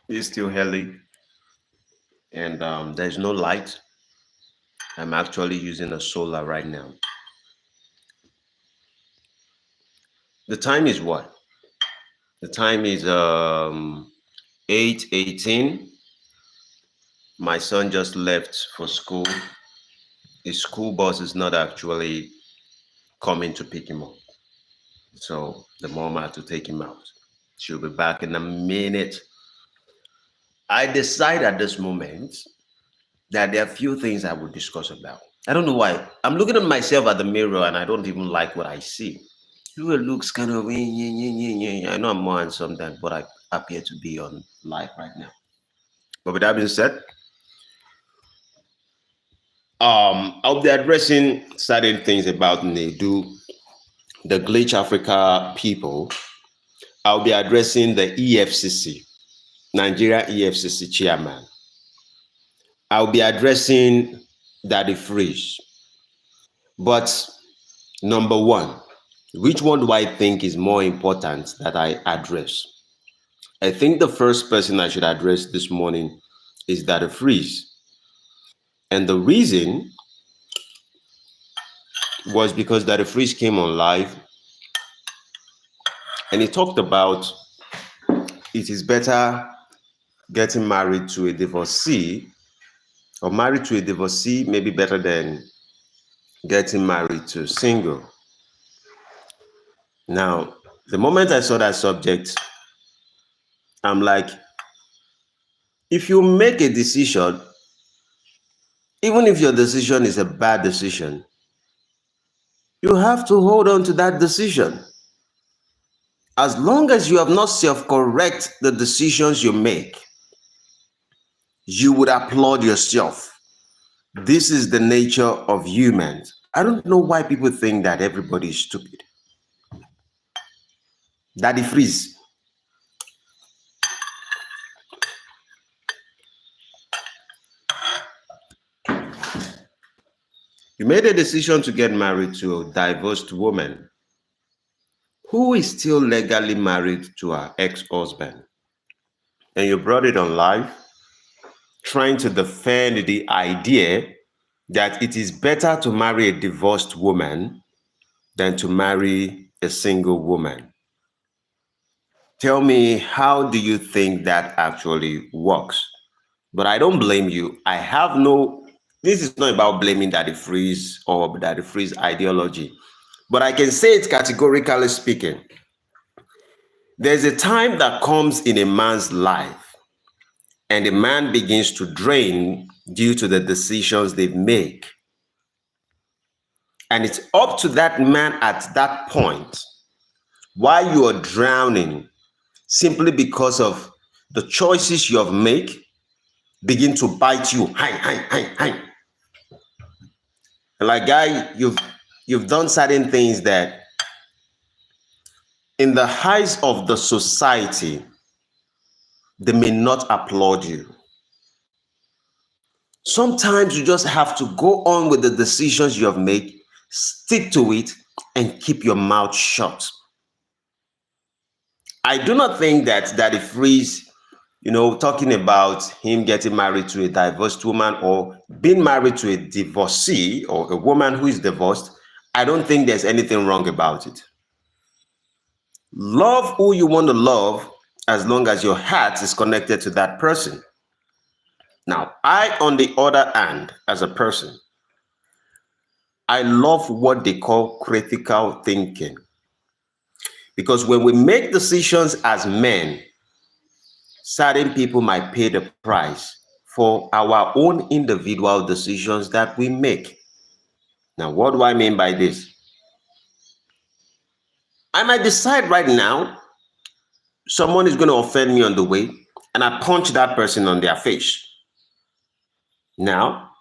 It's still early, and there's no light. I'm actually using a solar right now. The time is what? The time is 8:18. My son just left for school. His school bus is not actually coming to pick him up. So the mom had to take him out. She'll be back in a minute. I decide at this moment that there are few things I would discuss about. I don't know why. I'm looking at myself at the mirror and I don't even like what I see. It looks kind of I know I'm more handsome than what I appear to be on live right now. But with that being said, I'll be addressing certain things about Nedu, the Glitch Africa people. I'll be addressing the EFCC, Nigeria EFCC chairman. I'll be addressing Daddy Freeze. But number one, which one do I think is more important that I address? I think the first person I should address this morning is Daddy Freeze. And the reason was because Daddy Freeze came on live and he talked about it is better getting married to a divorcee or married to a divorcee may be better than getting married to a single. Now, the moment I saw that subject, I'm like, if you make a decision, even if your decision is a bad decision, you have to hold on to that decision. As long as you have not self-correct the decisions you make, you would applaud yourself. This is the nature of humans. I don't know why people think that everybody is stupid. Daddy Freeze. You made a decision to get married to a divorced woman who is still legally married to her ex-husband. And you brought it on live, trying to defend the idea that it is better to marry a divorced woman than to marry a single woman. Tell me, how do you think that actually works? But I don't blame you. I have no, this is not about blaming Daddy Freeze or Daddy Freeze ideology. But I can say it categorically speaking. There's a time that comes in a man's life and a man begins to drain due to the decisions they make. And it's up to that man at that point, while you are drowning, simply because of the choices you have made, begin to bite you. Hi. Like, guy, you've done certain things that in the eyes of the society, they may not applaud you. Sometimes you just have to go on with the decisions you have made, stick to it, and keep your mouth shut. I do not think that Daddy Freeze, talking about him getting married to a divorced woman or being married to a divorcee or a woman who is divorced, I don't think there's anything wrong about it. Love who you want to love as long as your heart is connected to that person. Now, I, on the other hand, as a person, I love what they call critical thinking. Because when we make decisions as men, certain people might pay the price for our own individual decisions that we make. Now, what do I mean by this? I might decide right now someone is going to offend me on the way, and I punch that person on their face. Now,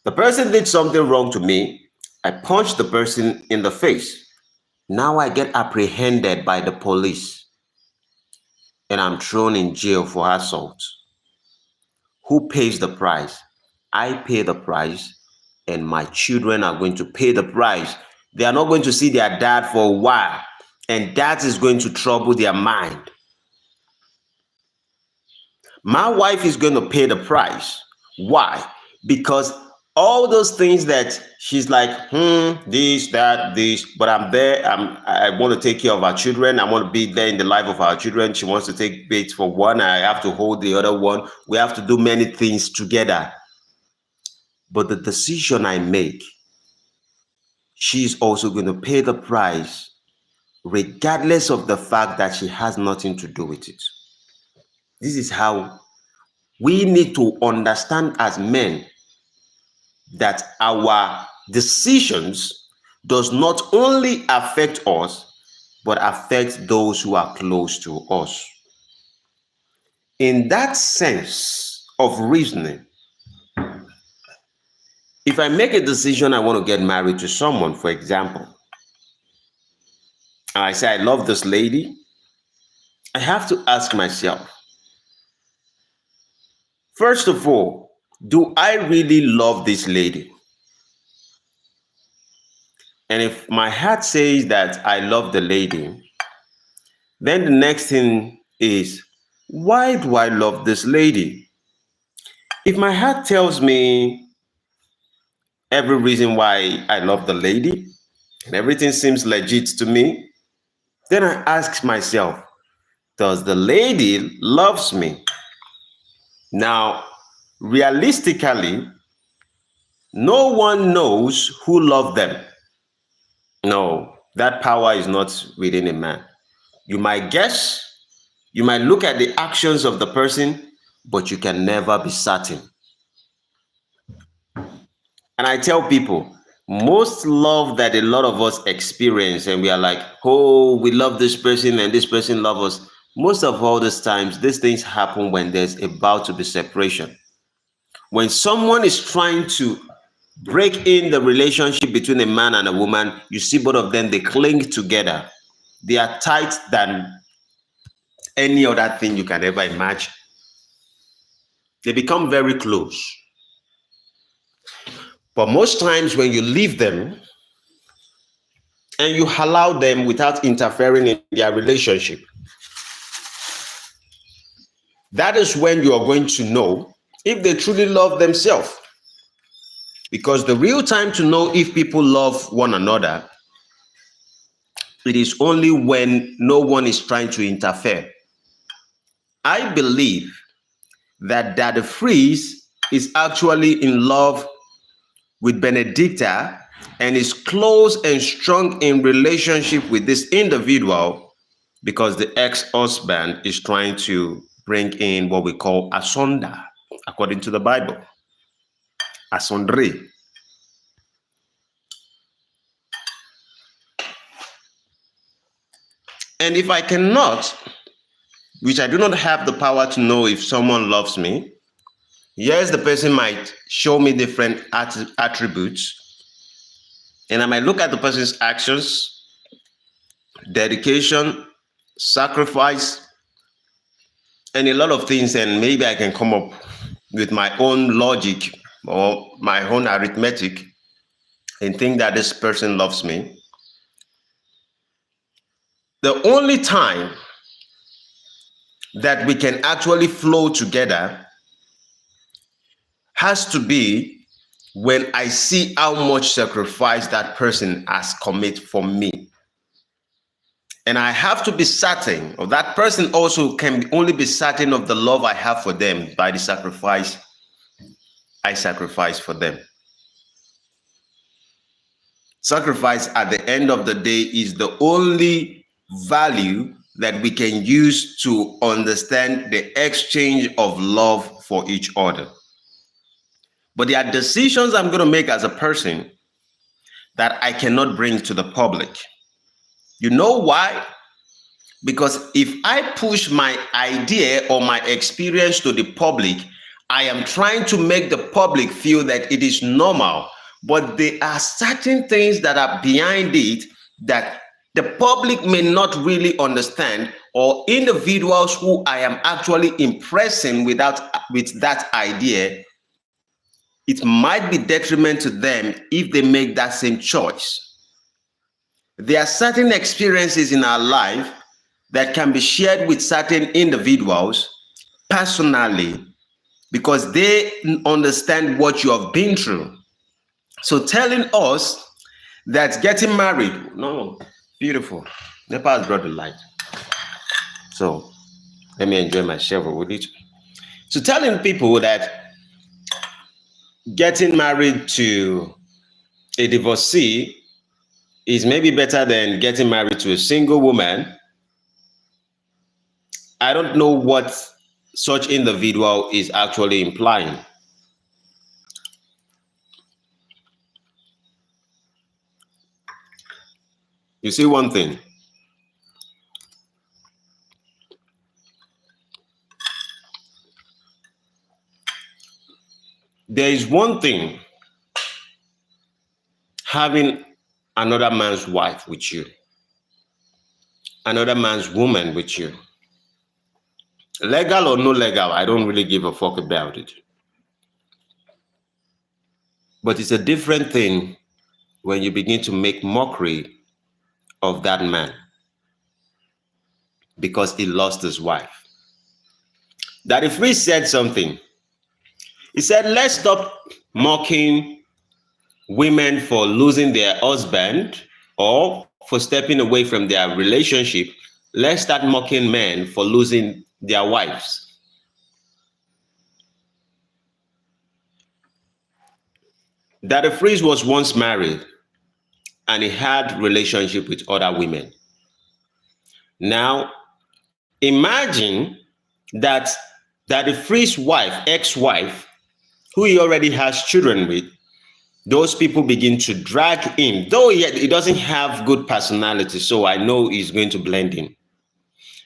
the person did something wrong to me. I punched the person in the face. Now I get apprehended by the police and I'm thrown in jail for assault. Who pays the price? I pay the price, and my children are going to pay the price. They are not going to see their dad for a while, and that is going to trouble their mind. My wife is going to pay the price. Why? Because all those things that she's like, this, that, this, but I'm there. I want to take care of our children. I want to be there in the life of our children. She wants to take bait for one. I have to hold the other one. We have to do many things together. But the decision I make, she's also going to pay the price, regardless of the fact that she has nothing to do with it. This is how we need to understand as men that our decisions does not only affect us, but affect those who are close to us. In that sense of reasoning, if I make a decision, I want to get married to someone, for example, and I say, I love this lady, I have to ask myself, first of all, do I really love this lady? And if my heart says that I love the lady, then the next thing is, why do I love this lady? If my heart tells me every reason why I love the lady and everything seems legit to me, then I ask myself, does the lady loves me? Now, realistically, no one knows who loved them. No, that power is not within a man. You might guess, you might look at the actions of the person, but you can never be certain. And I tell people, most love that a lot of us experience, and we are like, oh, we love this person and this person loves us. Most of all these times, these things happen when there's about to be separation. When someone is trying to break in the relationship between a man and a woman, you see both of them, they cling together. They are tight than any other thing you can ever imagine. They become very close. But most times when you leave them and you allow them without interfering in their relationship, that is when you are going to know if they truly love themselves. Because the real time to know if people love one another, it is only when no one is trying to interfere. I believe that Daddy Freeze is actually in love with Benedicta and is close and strong in relationship with this individual because the ex-husband is trying to bring in what we call asonda, according to the Bible. Asondre. And if I cannot, which I do not have the power to know if someone loves me, yes, the person might show me different attributes, and I might look at the person's actions, dedication, sacrifice, and a lot of things, and maybe I can come up with my own logic or my own arithmetic and think that this person loves me. The only time that we can actually flow together has to be when I see how much sacrifice that person has committed for me. And I have to be certain, or that person also can only be certain of the love I have for them by the sacrifice I sacrifice for them. Sacrifice at the end of the day is the only value that we can use to understand the exchange of love for each other. But there are decisions I'm going to make as a person that I cannot bring to the public. You know why? Because if I push my idea or my experience to the public, I am trying to make the public feel that it is normal. But there are certain things that are behind it that the public may not really understand, or individuals who I am actually impressing with that idea, it might be detriment to them if they make that same choice. There are certain experiences in our life that can be shared with certain individuals, personally because they understand what you have been through. So telling us that getting married, no, beautiful. Nepal has brought the light. So let me enjoy my shovel with it. So telling people that getting married to a divorcee is maybe better than getting married to a single woman, I don't know what such individual is actually implying. You see one thing. There is one thing having another man's wife with you, another man's woman with you. Legal or no legal, I don't really give a fuck about it. But it's a different thing when you begin to make mockery of that man because he lost his wife. Daddy Free said something. He said, let's stop mocking women for losing their husband or for stepping away from their relationship. Let's start mocking men for losing their wives. Daddy Freeze was once married and he had relationship with other women. Now, imagine that Daddy Freeze's wife, ex-wife, who he already has children with, those people begin to drag him, though he doesn't have good personality, so I know he's going to blend in.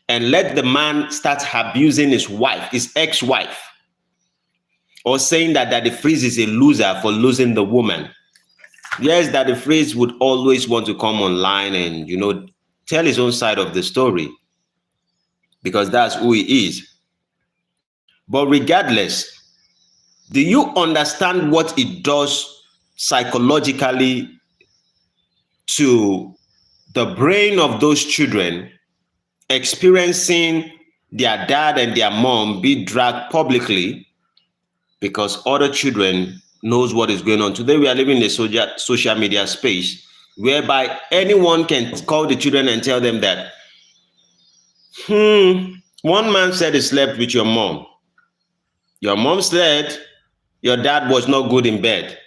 And let the man start abusing his wife, his ex-wife, or saying that Daddy Freeze is a loser for losing the woman. Yes, Daddy Freeze would always want to come online and, tell his own side of the story because that's who he is. But regardless, do you understand what it does psychologically to the brain of those children experiencing their dad and their mom be dragged publicly because other children knows what is going on? Today we are living in a social media space whereby anyone can call the children and tell them that one man said he slept with your mom. Your mom said your dad was not good in bed.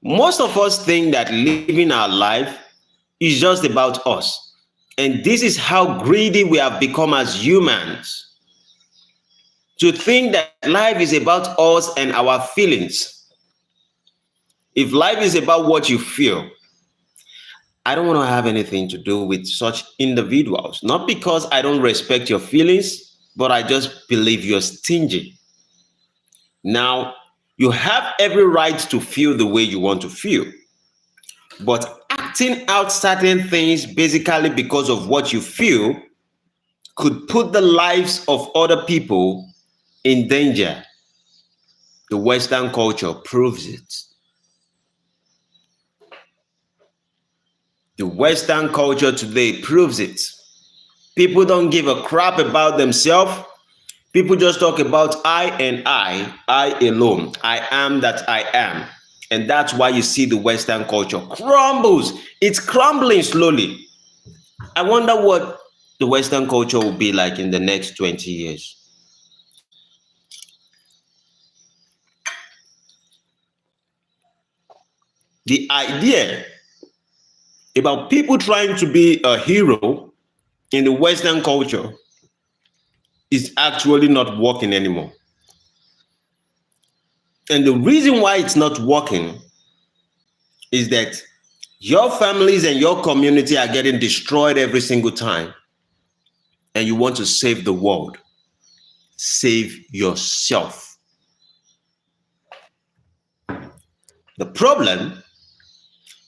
Most of us think that living our life is just about us. And this is how greedy we have become as humans. To think that life is about us and our feelings. If life is about what you feel, I don't want to have anything to do with such individuals. Not because I don't respect your feelings, but I just believe you're stingy. Now, you have every right to feel the way you want to feel. But acting out certain things basically because of what you feel could put the lives of other people in danger. The Western culture proves it. The Western culture today proves it. People don't give a crap about themselves. People just talk about I and I alone. I am that I am. And that's why you see the Western culture crumbles. It's crumbling slowly. I wonder what the Western culture will be like in the next 20 years. The idea about people trying to be a hero in the Western culture is actually not working anymore. And the reason why it's not working is that your families and your community are getting destroyed every single time. And you want to save the world. Save yourself. The problem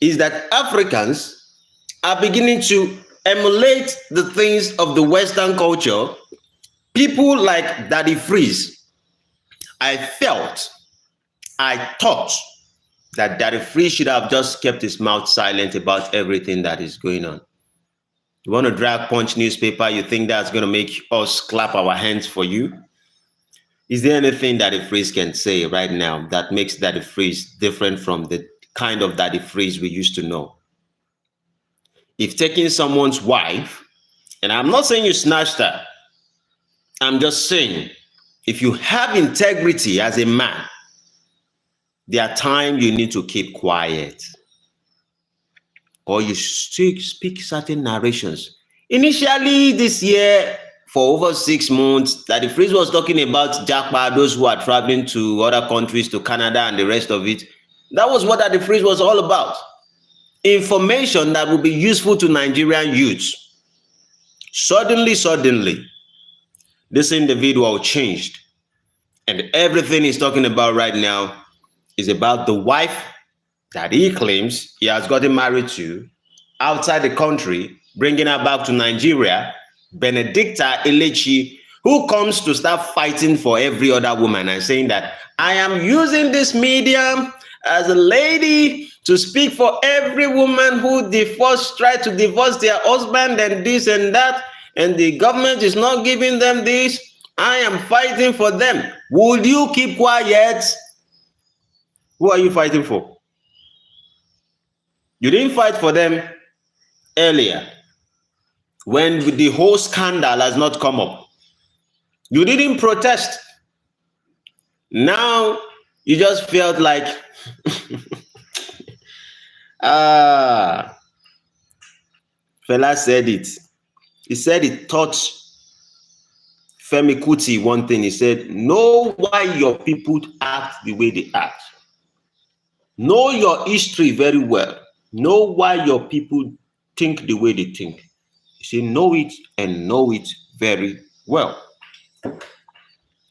is that Africans are beginning to emulate the things of the Western culture. People like Daddy Freeze. I thought that Daddy Freeze should have just kept his mouth silent about everything that is going on. You want to drag Punch newspaper, you think that's going to make us clap our hands for you? Is there anything that Daddy Freeze can say right now that makes Daddy Freeze different from the kind of Daddy Freeze we used to know? If taking someone's wife, and I'm not saying you snatched her, I'm just saying, if you have integrity as a man, there are times you need to keep quiet. Or you speak certain narrations. Initially this year, for over 6 months, Daddy Freeze was talking about Japa, those who are traveling to other countries, to Canada and the rest of it. That was what Daddy Freeze was all about. Information that will be useful to Nigerian youths. Suddenly, this individual changed. And everything he's talking about right now is about the wife that he claims he has gotten married to outside the country, bringing her back to Nigeria, Benedicta Elechi, who comes to start fighting for every other woman and saying that I am using this medium as a lady to speak for every woman who try to divorce their husband and this and that, and the government is not giving them this. I am fighting for them. Would you keep quiet? Who are you fighting for? You didn't fight for them earlier when the whole scandal has not come up. You didn't protest. Now you just felt like Fela said it. He said it taught Femi Kuti one thing. He said, know why your people act the way they act. Know your history very well. Know why your people think the way they think. You say, know it and know it very well.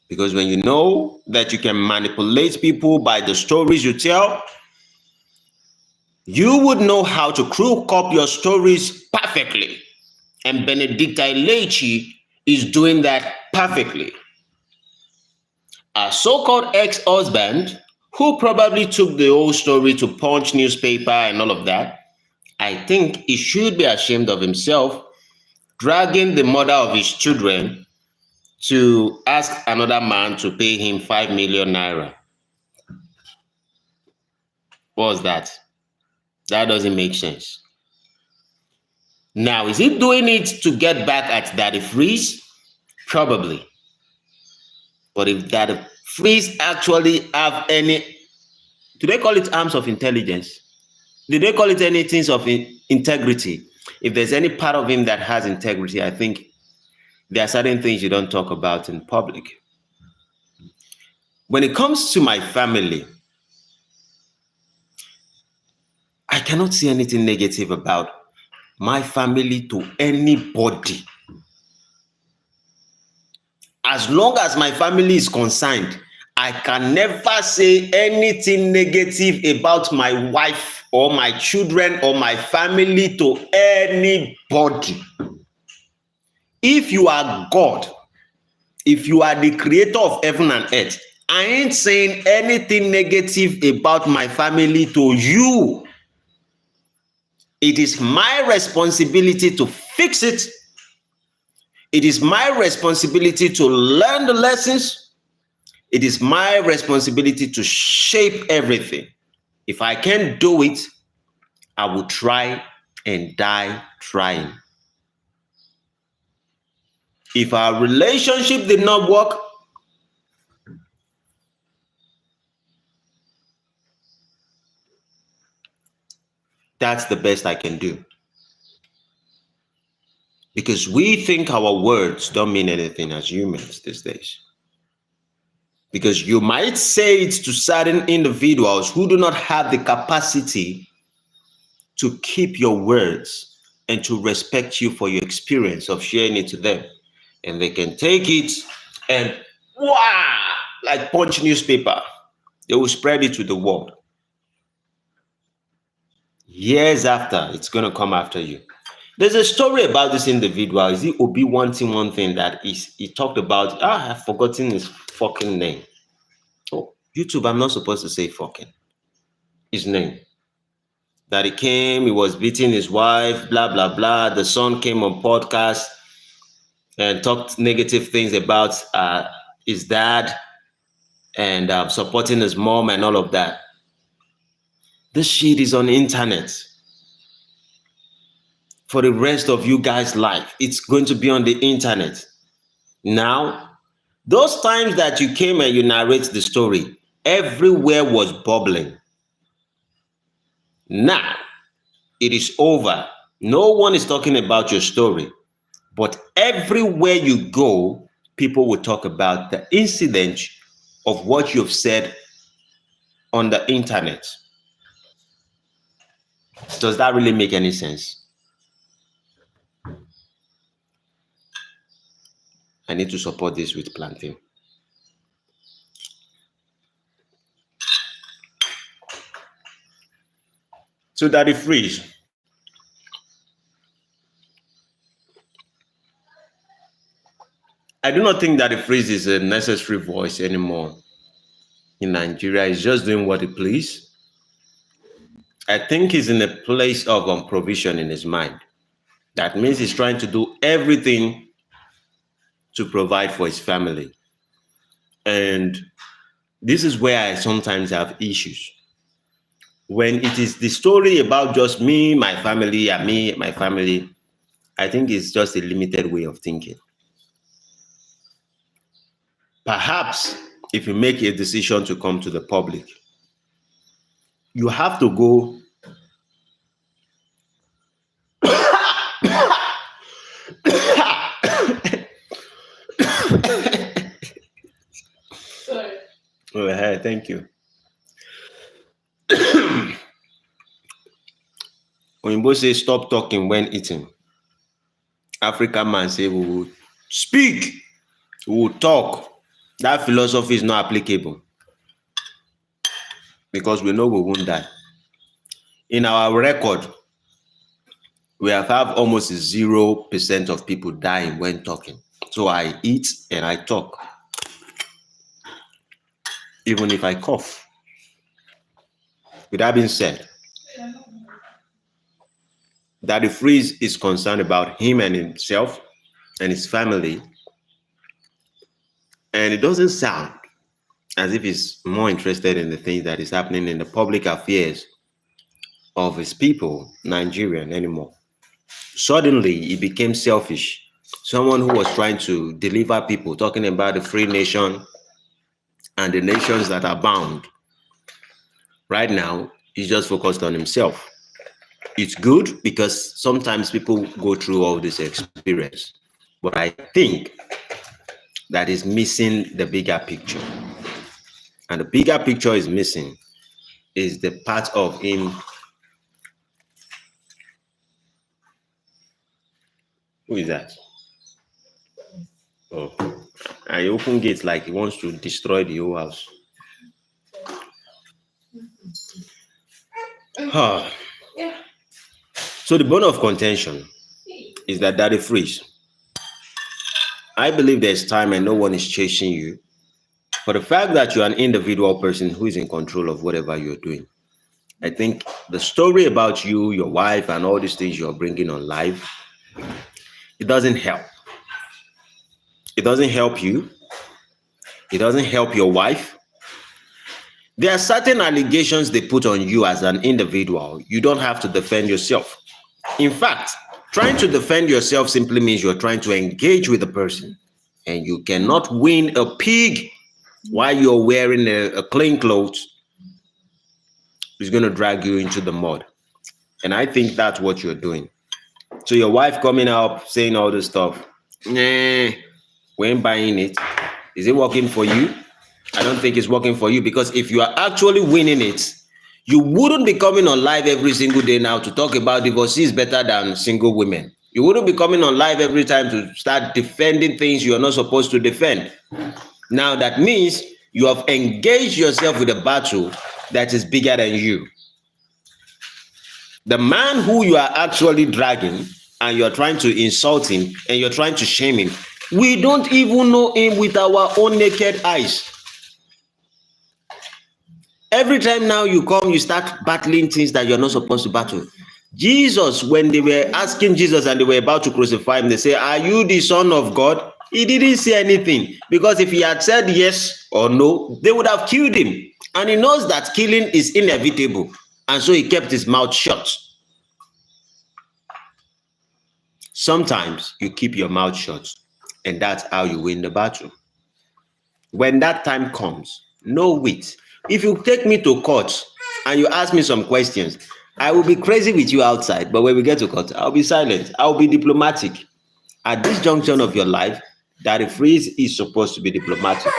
Because when you know that you can manipulate people by the stories you tell, you would know how to crook up your stories perfectly. And Benedicta Elechi is doing that perfectly. A so-called ex-husband who probably took the whole story to Punch newspaper and all of that, I think he should be ashamed of himself, dragging the mother of his children to ask another man to pay him 5 million naira. What's that? That doesn't make sense. Now, is he doing it to get back at Daddy Freeze? Probably. But if Daddy Freeze actually have any, do they call it arms of intelligence? Do they call it anything of integrity? If there's any part of him that has integrity, I think there are certain things you don't talk about in public. When it comes to my family, I cannot see anything negative about my family to anybody. As long as my family is concerned, I can never say anything negative about my wife or my children or my family to anybody. If you are God, if you are the creator of heaven and earth, I ain't saying anything negative about my family to you. It is my responsibility to fix it. It is my responsibility to learn the lessons. It is my responsibility to shape everything. If I can't do it, I will try and die trying. If our relationship did not work, that's the best I can do. Because we think our words don't mean anything as humans these days. Because you might say it to certain individuals who do not have the capacity to keep your words and to respect you for your experience of sharing it to them. And they can take it and, wow, like Punch newspaper, they will spread it to the world. Years after, it's going to come after you. There's a story about this individual. Is it Obi wanting one thing that he talked about? I've forgotten his fucking name. Oh, YouTube, I'm not supposed to say fucking. His name. that he came, he was beating his wife, blah, blah, blah. The son came on podcast and talked negative things about his dad and supporting his mom and all of that. This shit is on the internet. For the rest of you guys' life, it's going to be on the internet. Now, those times that you came and you narrate the story, everywhere was bubbling. Now, it is over. No one is talking about your story. But everywhere you go, people will talk about the incident of what you've said on the internet. Does that really make any sense? I need to support this with plantain. So Daddy Freeze. I do not think Daddy Freeze is a necessary voice anymore in Nigeria. He's just doing what he please. I think he's in a place of provision in his mind. That means he's trying to do everything to provide for his family. And this is where I sometimes have issues. When it is the story about just me, my family, and me, my family, I think it's just a limited way of thinking. Perhaps if you make a decision to come to the public, you have to go Sorry. Oh, hey, thank you. Oyinbo say stop talking when eating. African man say we will speak, we will talk. That philosophy is not applicable because we know we won't die. In our record, we have almost 0% of people dying when talking. So I eat and I talk, even if I cough. With that being said, Daddy Freeze is concerned about him and himself and his family. And it doesn't sound as if he's more interested in the things that is happening in the public affairs of his people, Nigerian, anymore. Suddenly, he became selfish. Someone who was trying to deliver people, talking about the free nation and the nations that are bound. Right now, he's just focused on himself. It's good because sometimes people go through all this experience. But I think that is missing the bigger picture. And the bigger picture is missing is the part of him. Who is that? Oh, I open gates like he wants to destroy the whole house. Yeah. So the bone of contention is that Daddy Freeze, I believe there's time and no one is chasing you. For the fact that you're an individual person who is in control of whatever you're doing, I think the story about you, your wife, and all these things you're bringing on live, it doesn't help. It doesn't help you. It doesn't help your wife. There are certain allegations they put on you as an individual. You don't have to defend yourself. In fact, trying to defend yourself simply means you're trying to engage with the person. And you cannot win a pig while you're wearing a clean clothes. It's going to drag you into the mud. And I think that's what you're doing. So your wife coming up saying all this stuff, we ain't buying it. Is it working for you? I don't think it's working for you, because if you are actually winning it, you wouldn't be coming on live every single day now to talk about divorcees better than single women. You wouldn't be coming on live every time to start defending things you are not supposed to defend. Now that means you have engaged yourself with a battle that is bigger than you. The man who you are actually dragging and you're trying to insult him and you're trying to shame him, we don't even know him with our own naked eyes. Every time now you come, you start battling things that you're not supposed to battle. Jesus, when they were asking Jesus and they were about to crucify him, they say, "Are you the Son of God?" He didn't say anything, because if he had said yes or no, they would have killed him. And he knows that killing is inevitable. And so he kept his mouth shut. Sometimes you keep your mouth shut, and that's how you win the battle. When that time comes, know it. If you take me to court and you ask me some questions, I will be crazy with you outside, but when we get to court, I'll be silent. I'll be diplomatic. At this junction of your life, Daddy Freeze is supposed to be diplomatic,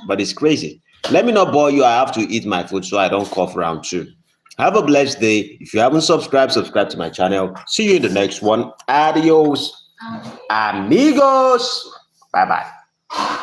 but it's crazy. Let me not bore you. I have to eat my food so I don't cough round 2. Have a blessed day. If you haven't subscribed, subscribe to my channel. See you in the next one. Adios, amigos. Bye-bye.